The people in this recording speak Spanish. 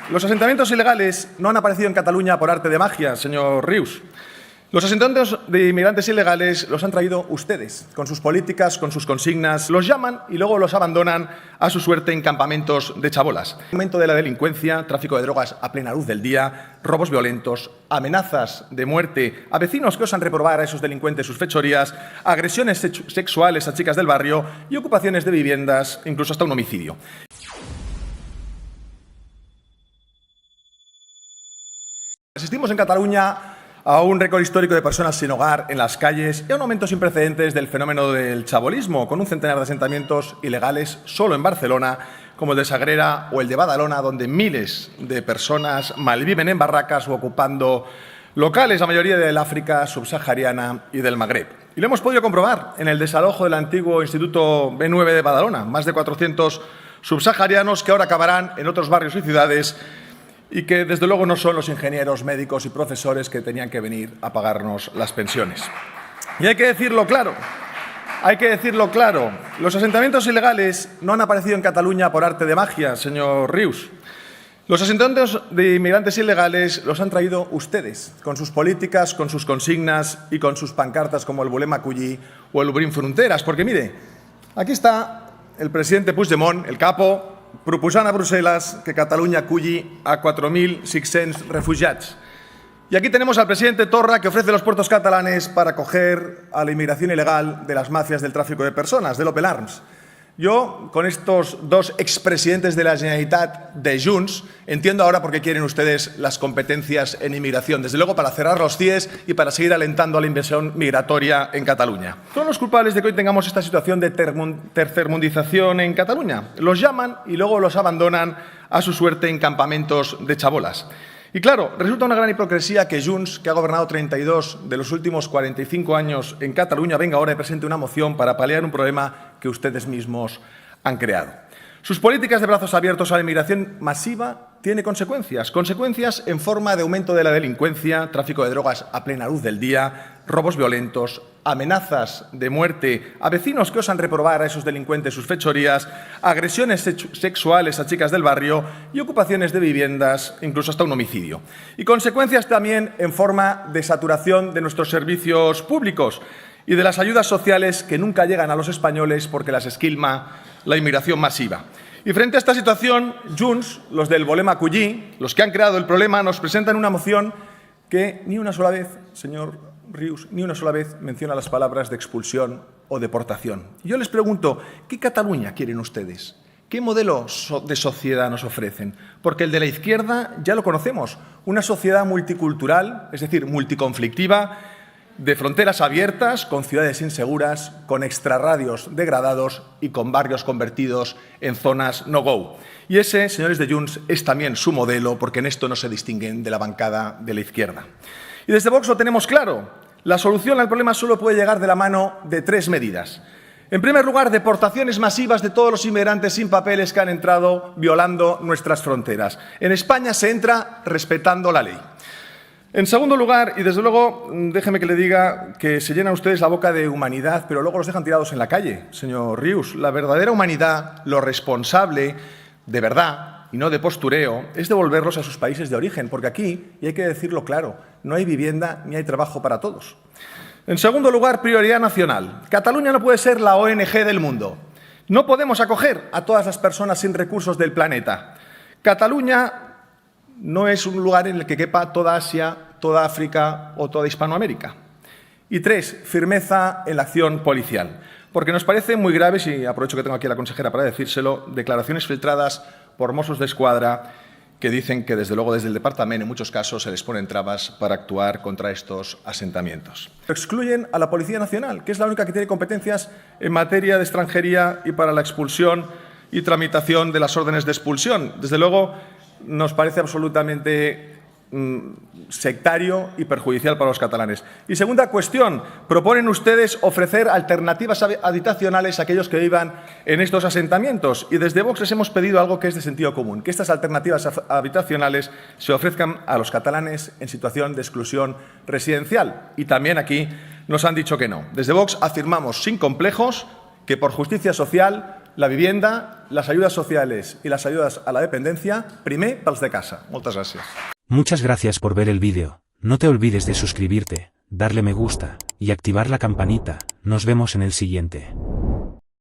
Los asentamientos ilegales no han aparecido en Cataluña por arte de magia, señor Rius. Los asentamientos de inmigrantes ilegales los han traído ustedes, con sus políticas, con sus consignas. Los llaman y luego los abandonan a su suerte en campamentos de chabolas. Aumento de la delincuencia, tráfico de drogas a plena luz del día, robos violentos, amenazas de muerte a vecinos que osan reprobar a esos delincuentes sus fechorías, agresiones sexuales a chicas del barrio y ocupaciones de viviendas, incluso hasta un homicidio. Asistimos en Cataluña a un récord histórico de personas sin hogar en las calles y a un aumento sin precedentes del fenómeno del chabolismo, con un centenar de asentamientos ilegales solo en Barcelona, como el de Sagrera o el de Badalona, donde miles de personas malviven en barracas o ocupando locales, la mayoría del África subsahariana y del Magreb. Y lo hemos podido comprobar en el desalojo del antiguo Instituto B9 de Badalona, más de 400 subsaharianos que ahora acabarán en otros barrios y ciudades y que, desde luego, no son los ingenieros, médicos y profesores que tenían que venir a pagarnos las pensiones. Y hay que decirlo claro, los asentamientos ilegales no han aparecido en Cataluña por arte de magia, señor Rius. Los asentamientos de inmigrantes ilegales los han traído ustedes, con sus políticas, con sus consignas y con sus pancartas como el Volem a Acollir o el Obrim Fronteres. Porque, mire, aquí está el presidente Puigdemont, el capo, proposant a Bruselas que Cataluña aculli a 4.600 refugiados. Y aquí tenemos al presidente Torra, que ofrece los puertos catalanes para acoger a la inmigración ilegal de las mafias del tráfico de personas, del Open Arms. Yo, con estos dos expresidentes de la Generalitat de Junts, entiendo ahora por qué quieren ustedes las competencias en inmigración. Desde luego, para cerrar los CIEs y para seguir alentando a la inversión migratoria en Cataluña. ¿Son los culpables de que hoy tengamos esta situación de tercermundización en Cataluña? Los llaman y luego los abandonan a su suerte en campamentos de chabolas. Y claro, resulta una gran hipocresía que Junts, que ha gobernado 32 de los últimos 45 años en Cataluña, venga ahora y presente una moción para paliar un problema que ustedes mismos han creado. Sus políticas de brazos abiertos a la inmigración masiva tienen consecuencias en forma de aumento de la delincuencia, tráfico de drogas a plena luz del día, robos violentos, amenazas de muerte a vecinos que osan reprobar a esos delincuentes sus fechorías, agresiones sexuales a chicas del barrio y ocupaciones de viviendas, incluso hasta un homicidio. Y consecuencias también en forma de saturación de nuestros servicios públicos y de las ayudas sociales que nunca llegan a los españoles porque las esquilma la inmigración masiva. Y frente a esta situación, Junts, los del Volem a Acollir, los que han creado el problema, nos presentan una moción que ni una sola vez, señor Rius, ni una sola vez menciona las palabras de expulsión o deportación. Y yo les pregunto, ¿qué Cataluña quieren ustedes? ¿Qué modelo de sociedad nos ofrecen? Porque el de la izquierda ya lo conocemos, una sociedad multicultural, es decir, multiconflictiva, de fronteras abiertas, con ciudades inseguras, con extrarradios degradados y con barrios convertidos en zonas no-go. Y ese, señores de Junts, es también su modelo, porque en esto no se distinguen de la bancada de la izquierda. Y desde Vox lo tenemos claro. La solución al problema solo puede llegar de la mano de tres medidas. En primer lugar, deportaciones masivas de todos los inmigrantes sin papeles que han entrado violando nuestras fronteras. En España se entra respetando la ley. En segundo lugar, y desde luego, déjeme que le diga que se llenan ustedes la boca de humanidad, pero luego los dejan tirados en la calle, señor Rius. La verdadera humanidad, lo responsable, de verdad, y no de postureo, es devolverlos a sus países de origen, porque aquí, y hay que decirlo claro, no hay vivienda ni hay trabajo para todos. En segundo lugar, prioridad nacional. Cataluña no puede ser la ONG del mundo. No podemos acoger a todas las personas sin recursos del planeta. Cataluña no es un lugar en el que quepa toda Asia, toda África o toda Hispanoamérica. Y tres, firmeza en la acción policial. Porque nos parece muy grave, y aprovecho que tengo aquí a la consejera para decírselo, declaraciones filtradas por Mossos d'Esquadra que dicen que, desde luego, desde el departamento, en muchos casos, se les ponen trabas para actuar contra estos asentamientos. Excluyen a la Policía Nacional, que es la única que tiene competencias en materia de extranjería y para la expulsión y tramitación de las órdenes de expulsión. Desde luego, nos parece absolutamente sectario y perjudicial para los catalanes. Y segunda cuestión, proponen ustedes ofrecer alternativas habitacionales a aquellos que vivan en estos asentamientos. Y desde Vox les hemos pedido algo que es de sentido común, que estas alternativas habitacionales se ofrezcan a los catalanes en situación de exclusión residencial. Y también aquí nos han dicho que no. Desde Vox afirmamos sin complejos que por justicia social la vivienda, las ayudas sociales y las ayudas a la dependencia, primer pels de casa. Moltes gràcies. Muchas gracias por ver el vídeo. No te olvides de suscribirte, darle me gusta y activar la campanita. Nos vemos en el siguiente.